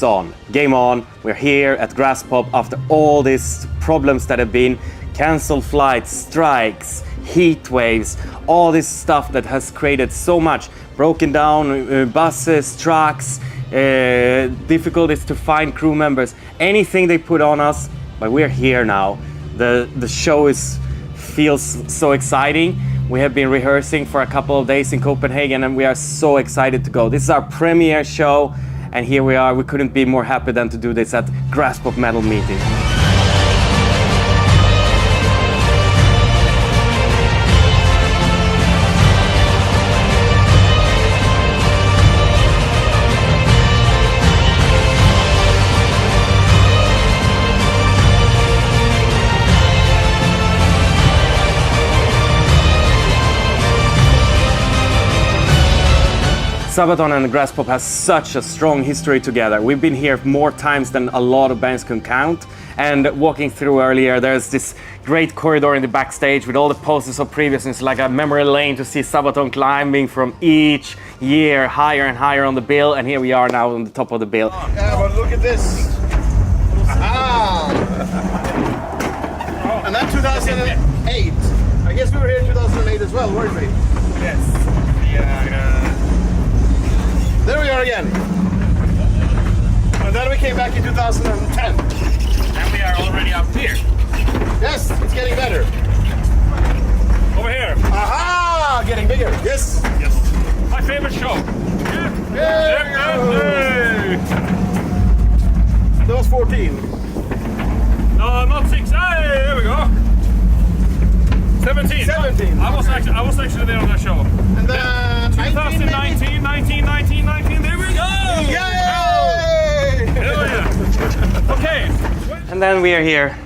it's on. Game on. We're here at Graspop after all these problems that have been cancelled flights, strikes, heat waves, all this stuff that has created so much. Broken down buses, trucks, difficulties to find crew members, anything they put on us, but we're here now. The show feels so exciting. We have been rehearsing for a couple of days in Copenhagen and we are so excited to go. This is our premiere show and here we are. We couldn't be more happy than to do this at Graspop Metal Meeting. Sabaton and Graspop has such a strong history together. We've been here more times than a lot of bands can count. And walking through earlier, there's this great corridor in the backstage with all the posters of previous. And it's like a memory lane to see Sabaton climbing from each year higher and higher on the bill. And here we are now on the top of the bill. Yeah, but look at this. Ah! And that's 2008. I guess we were here in 2008 as well, weren't we? Yes. Yeah. There we are again. And then we came back in 2010. And we are already up here. Yes, it's getting better. Over here. Aha! Getting bigger. Yes. Yes. My favorite show. Yay! That was 14. No, not 6. Hey, there we go. 17. 17. I was actually there on that show. And then 2019, 19. There we go. Yay! Hell yeah. Okay. And then we are here.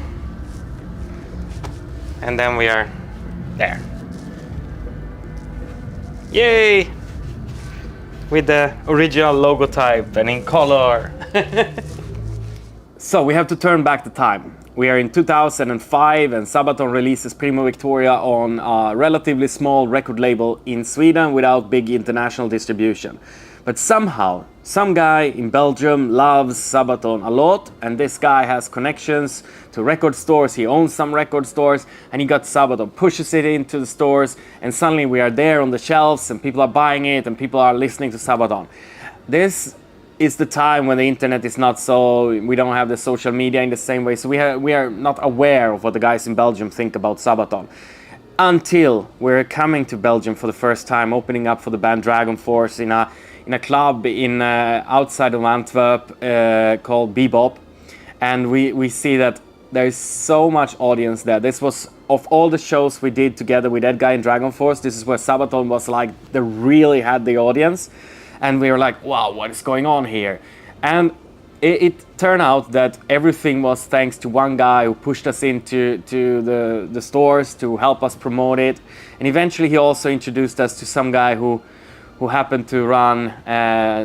And then we are there. Yay! With the original logo type and in color. So we have to turn back the time. We are in 2005 and Sabaton releases Primo Victoria on a relatively small record label in Sweden without big international distribution. But somehow, some guy in Belgium loves Sabaton a lot and this guy has connections to record stores, he owns some record stores and he got Sabaton, pushes it into the stores and suddenly we are there on the shelves and people are buying it and people are listening to Sabaton. This is the time when the internet is not so, we don't have the social media in the same way, so we are not aware of what the guys in Belgium think about Sabaton. Until we're coming to Belgium for the first time, opening up for the band Dragon Force in a club in outside of Antwerp called Bebop, and we see that there is so much audience there. This was, of all the shows we did together with that guy in Dragon Force, this is where Sabaton was like, they really had the audience. And we were like, wow, what is going on here? And it turned out that everything was thanks to one guy who pushed us into the stores to help us promote it. And eventually he also introduced us to some guy who happened to run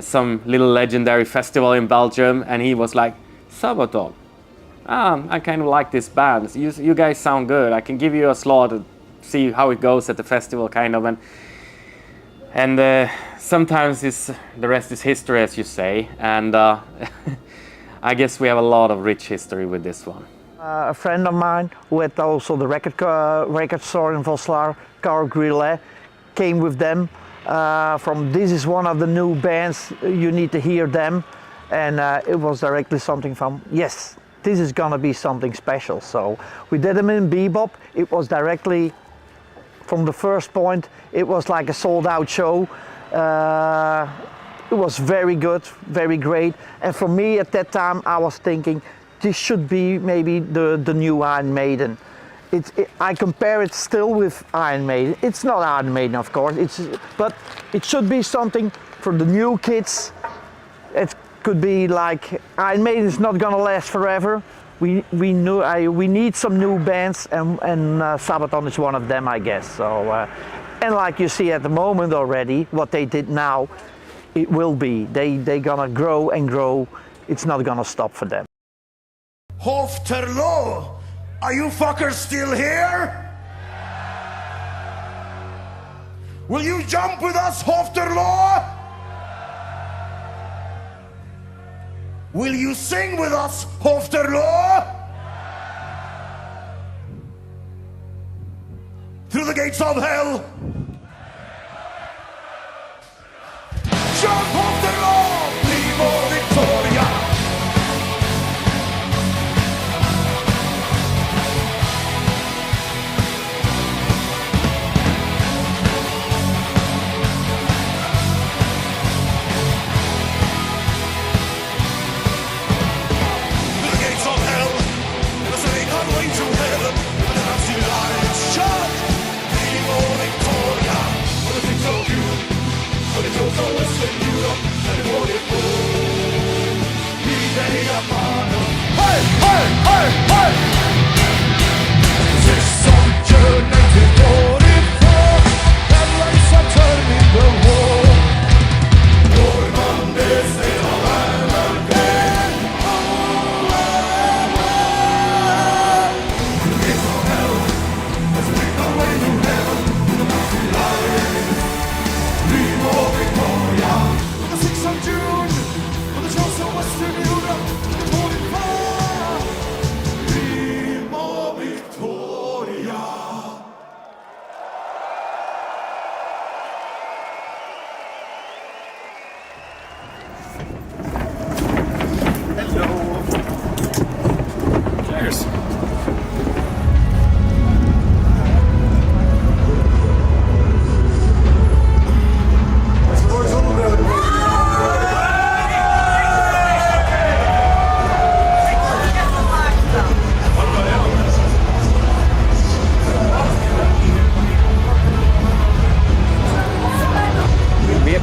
some little legendary festival in Belgium. And he was like, Sabaton, I kind of like this band. You guys sound good. I can give you a slot to see how it goes at the festival, kind of. And sometimes the rest is history, as you say, and I guess we have a lot of rich history with this one. A friend of mine who had also the record store in Voslar, Carl Grillet, came with them from this is one of the new bands, you need to hear them, and it was directly something from, yes, this is gonna be something special. So we did them in Bebop, it was directly from the first point, it was like a sold-out show. It was very good, very great. And for me at that time, I was thinking, this should be maybe the new Iron Maiden. I compare it still with Iron Maiden. It's not Iron Maiden, of course, but it should be something for the new kids. It could be like, Iron Maiden is not gonna last forever. We need some new bands, and Sabaton is one of them, I guess. So, and like you see at the moment already, what they did now, it will be. They gonna grow and grow. It's not gonna stop for them. Hofterlo, are you fuckers still here? Will you jump with us, Hofterlo? will you sing with us, Hofterloh? Through the gates of hell. Jump Hofterloh, Primo Victoria.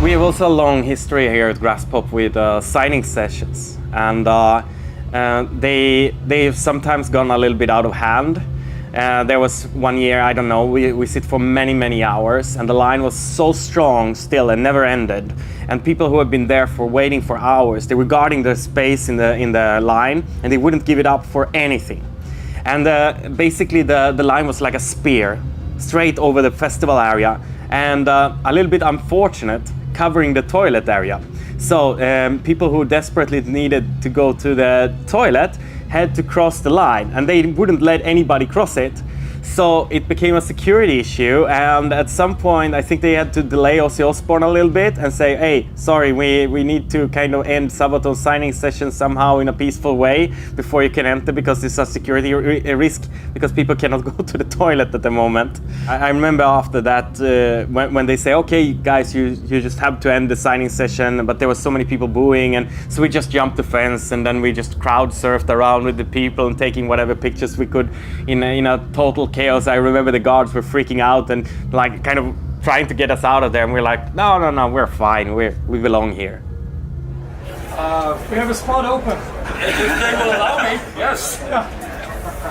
We have also a long history here at Graspop with signing sessions, and they've sometimes gone a little bit out of hand. There was one year, I don't know, we sit for many hours, and the line was so strong still and never ended. And people who have been there for waiting for hours, they were guarding the space in the line, and they wouldn't give it up for anything. And basically the line was like a spear straight over the festival area, and a little bit unfortunate, covering the toilet area. So people who desperately needed to go to the toilet had to cross the line, and they wouldn't let anybody cross it. So it became a security issue, and at some point I think they had to delay Ozzy Osbourne a little bit and say, hey, sorry, we need to kind of end Sabaton signing session somehow in a peaceful way before you can enter, because it's a security risk, because people cannot go to the toilet at the moment. I remember after that when they say, okay guys, you just have to end the signing session, but there was so many people booing, and so we just jumped the fence, and then we just crowd surfed around with the people and taking whatever pictures we could in a total chaos. I remember the guards were freaking out and like kind of trying to get us out of there, and we're like, no, we're fine, we belong here. We have a spot open. If they will allow me, yes. Yeah.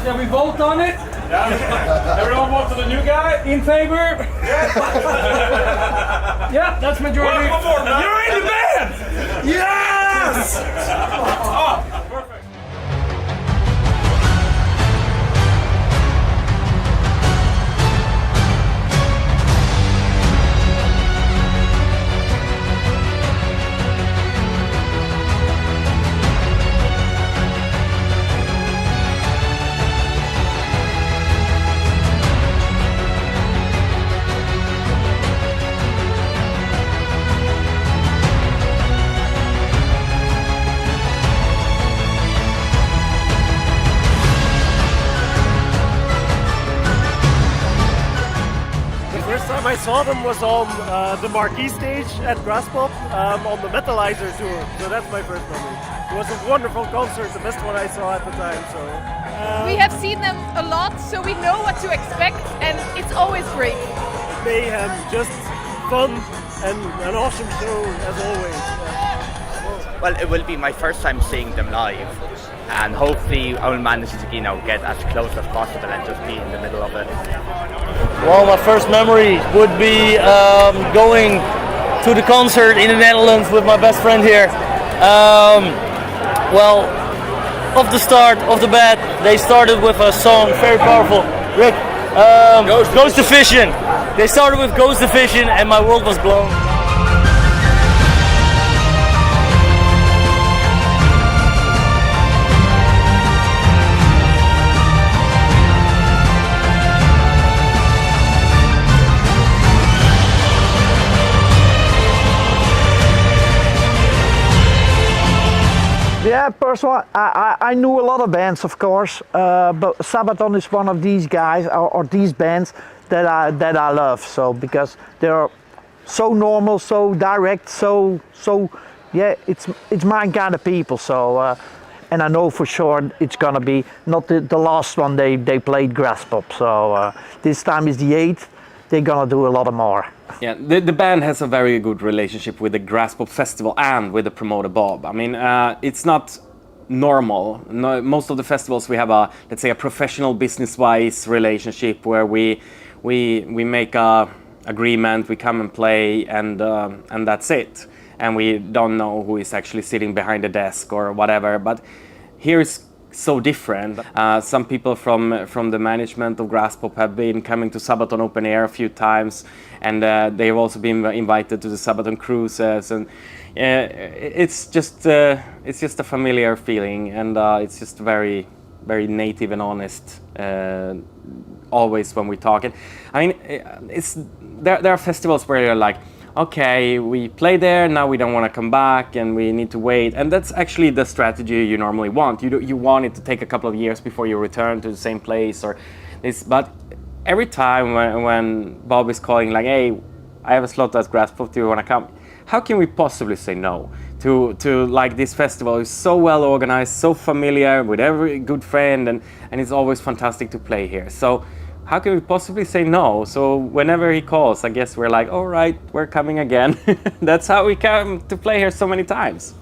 Shall we vote on it? Yeah. Everyone vote for the new guy? In favor? Yeah, that's majority. You're in the band! Yes! Oh, perfect. I saw them was on the marquee stage at Graspop on the Metalizer tour, so that's my first memory. It was a wonderful concert, the best one I saw at the time. So we have seen them a lot, so we know what to expect, and it's always great. Mayhem, just fun and an awesome show as always. Well, it will be my first time seeing them live, and hopefully I will manage to, get as close as possible and just be in the middle of it. Well, my first memory would be going to the concert in the Netherlands with my best friend here. Off the start, off the bat, they started with a song, very powerful. Rick, Ghost of Fishing. They started with Ghost of Fishing, and my world was blown. Yeah, personally, I knew a lot of bands, of course, but Sabaton is one of these guys or these bands that I love. So because they're so normal, so direct, so yeah, it's my kind of people. So and I know for sure it's gonna be not the last one they played Graspop. So this time is the 8th. They're gonna do a lot of more. Yeah, the band has a very good relationship with the Graspop festival and with the promoter Bob. I mean, it's not normal. No, most of the festivals we have a, let's say, a professional business-wise relationship where we make a agreement, we come and play, and that's it. And we don't know who is actually sitting behind the desk or whatever. But here it's so different. Some people from the management of Graspop have been coming to Sabaton Open Air a few times, and they've also been invited to the Sabaton cruises, and it's just a familiar feeling, and it's just very native and honest. Always when we talk, and I mean, there are festivals where you're like, okay, we play there, now we don't want to come back and we need to wait. And that's actually the strategy you normally want. You want it to take a couple of years before you return to the same place or this. But every time when Bob is calling like, hey, I have a slot at Graspop, do you want to come? How can we possibly say no to like this festival is so well organized, so familiar with every good friend, and it's always fantastic to play here. So how can we possibly say no? So whenever he calls, I guess we're like, all right, we're coming again. That's how we come to play here so many times.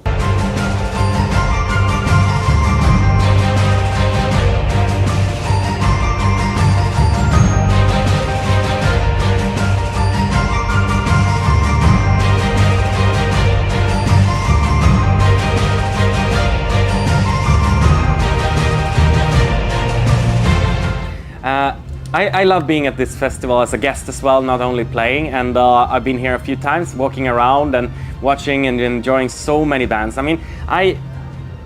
I love being at this festival as a guest as well, not only playing, and I've been here a few times walking around and watching and enjoying so many bands. I mean,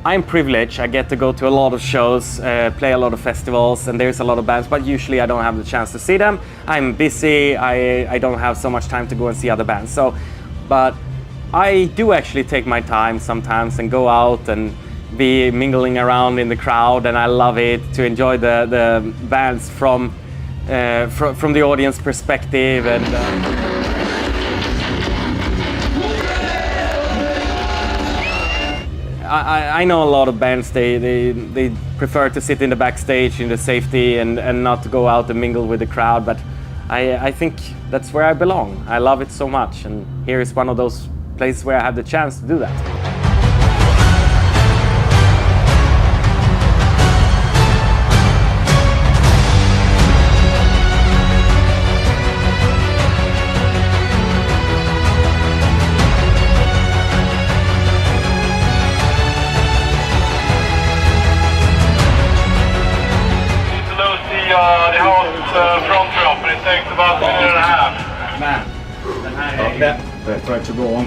I'm privileged. I get to go to a lot of shows, play a lot of festivals, and there's a lot of bands, but usually I don't have the chance to see them. I'm busy, I don't have so much time to go and see other bands. So, but I do actually take my time sometimes and go out and be mingling around in the crowd, and I love it to enjoy the bands from the audience perspective. And I know a lot of bands, they prefer to sit in the backstage in the safety and not to go out and mingle with the crowd, but I think that's where I belong. I love it so much, and here is one of those places where I have the chance to do that.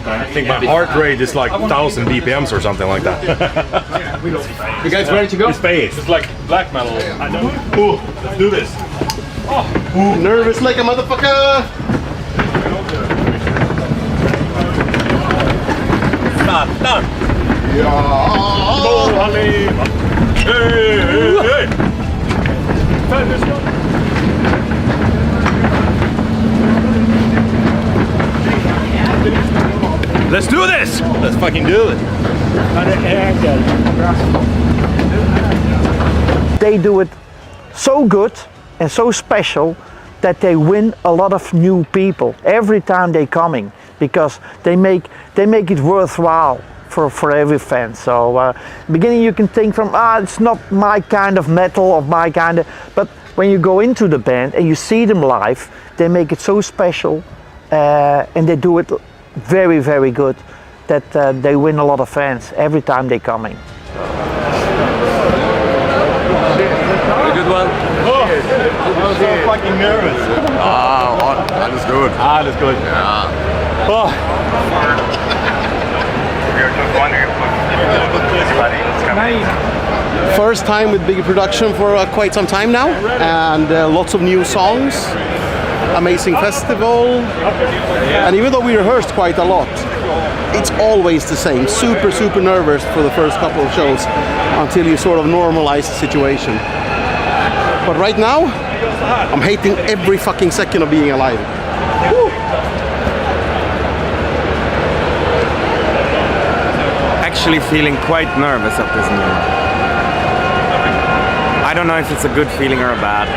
I think my heart rate is like 1,000 BPMs or something like that. You guys ready to go? It's bass. It's like black metal. I know. Ooh, let's do this. Oh, nervous like a motherfucker. Start, done. Yeah. Let's do this! Let's fucking do it! They do it so good and so special that they win a lot of new people every time they're coming, because they make it worthwhile for every fan. So beginning you can think from, it's not my kind of metal or my kind of, but when you go into the band and you see them live, they make it so special, and they do it very, very good, that they win a lot of fans every time they're coming. A good one. Oh, I was so fucking nervous. Alles gut. Alles gut. Yeah. Oh. First time with big production for quite some time now, and lots of new songs. amazing festival. And even though we rehearsed quite a lot, it's always the same. Super, super nervous for the first couple of shows until you sort of normalize the situation. But right now, I'm hating every fucking second of being alive. Woo! Actually feeling quite nervous at this moment. I don't know if it's a good feeling or a bad.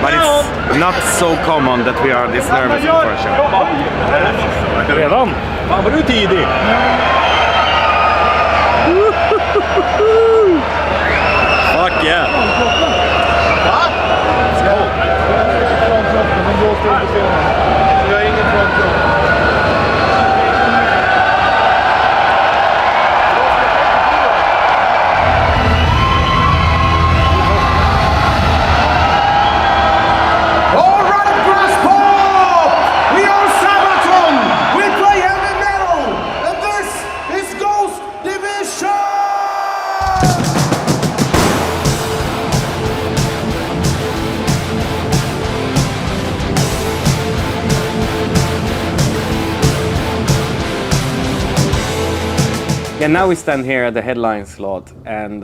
But it's not so common that we are this nervous before a show. Redan? Fan vad du är tidig! Fuck yeah! All right, Graspop! We are Sabaton! We play heavy metal! And this is Ghost Division! Yeah, now we stand here at the headline slot, and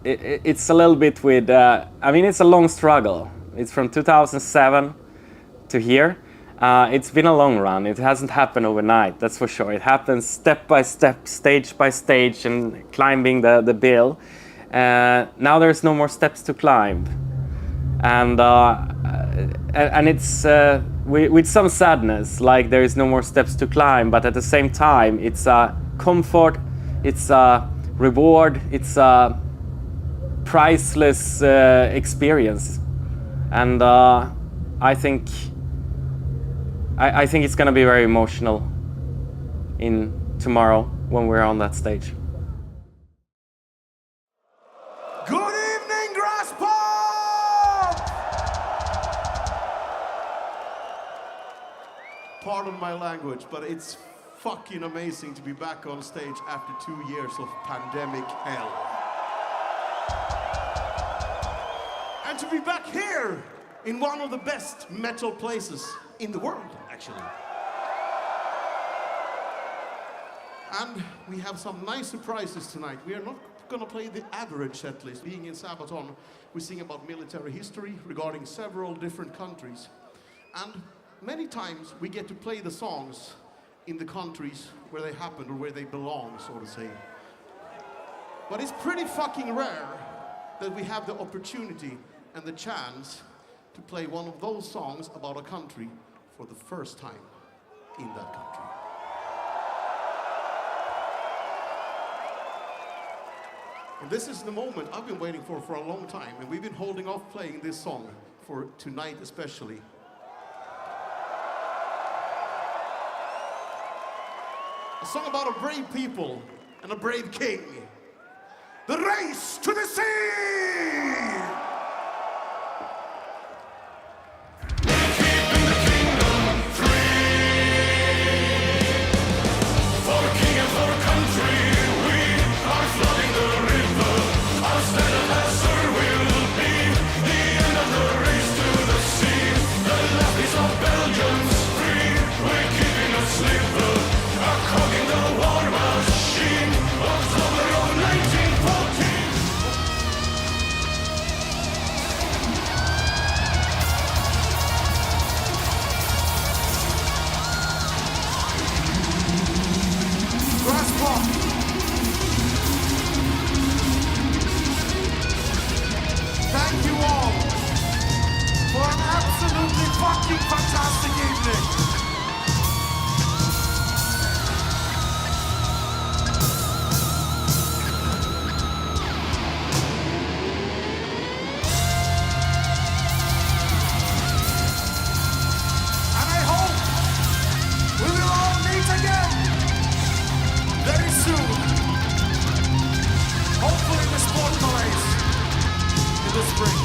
it's a little bit with. I mean, it's a long struggle. It's from 2007 to here. It's been a long run. It hasn't happened overnight, that's for sure. It happens step by step, stage by stage, and climbing the bill. Now there's no more steps to climb, and it's with some sadness, like there is no more steps to climb. But at the same time, it's a comfort. It's a reward, it's a priceless experience, and I think it's gonna be very emotional in tomorrow when we're on that stage. Good evening, Graspop! Pardon my language, but it's fucking amazing to be back on stage after 2 years of pandemic hell. And to be back here in one of the best metal places in the world, actually. And we have some nice surprises tonight. We are not gonna play the average set list. Being in Sabaton, we sing about military history regarding several different countries. And many times we get to play the songs in the countries where they happened or where they belong, so to say. But it's pretty fucking rare that we have the opportunity and the chance to play one of those songs about a country for the first time in that country. And this is the moment I've been waiting for a long time, and we've been holding off playing this song for tonight especially. A song about a brave people and a brave king. The race to the sea! Thank you all for an absolutely fucking fantastic evening. And I hope we will all meet again very soon. Hopefully in the sport place in the spring.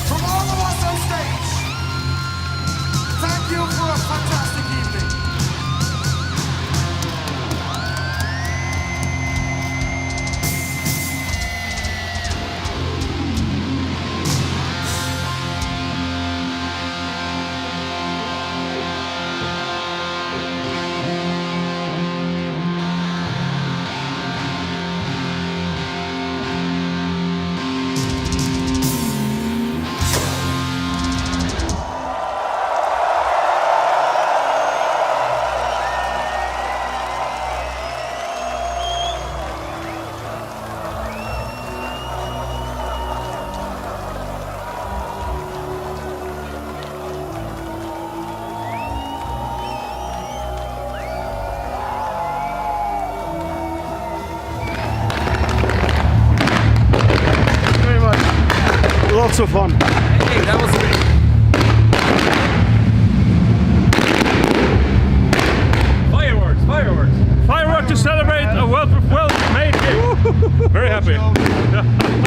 From all of us on stage, thank you for a fantastic evening. so fun. Hey, that was Fireworks, fireworks. Fireworks to celebrate a well-made game. Very happy.